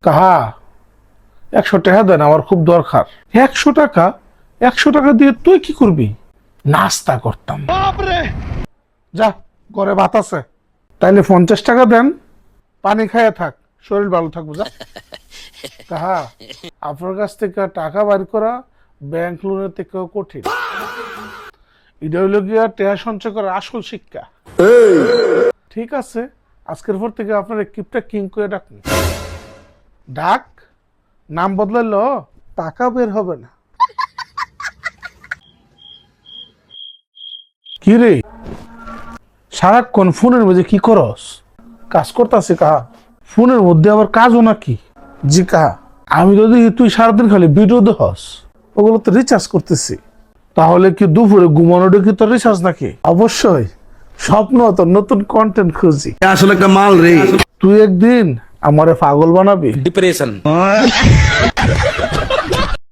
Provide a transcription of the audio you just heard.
কাহা 100 টাকা দেন, আমার খুব দরকার। 100 টাকা? 100 টাকা দিয়ে তুই কি করবি? নাস্তা করতাম। যা, ঘরে ভাত আছে। তাইলে 50 টাকা দেন, পানি খাইয়া থাক, শরীর ভালো থাকবো। যা। কাহা, আপনার কাছ থেকে টাকা বাইর করা ব্যাংক লোনের থেকেও কঠিন। এটা হইল গিয়া টাকা সঞ্চয় করার আসল শিক্ষা। ঠিক আছে, আজকের পর থেকে আপনার কিপটা কিং করে ডাকুন। ডাক, নাম বদলাইলো টাকা বের হবে না। কি রে, সারাক্ষণ ফোনের মধ্যে কি করস? কাজ করতেছি কাহা। ফোনের মধ্যে আবার কাজও নাকি? জি কাহা, আমি তো দেখি তুই সারাদিন খালি ভিডিও দেখস, ওগুলো তো রিচার্জ করতেছি। তাহলে কি দুপুরে ঘুমানোটা কি তোর রিচার্জ নাকি? অবশ্যই, স্বপ্ন তো নতুন কন্টেন্ট খুঁজি। আসলে একটা মাল রে। তুই একদিন আমারে পাগল বানাবি। ডিপ্রেশন।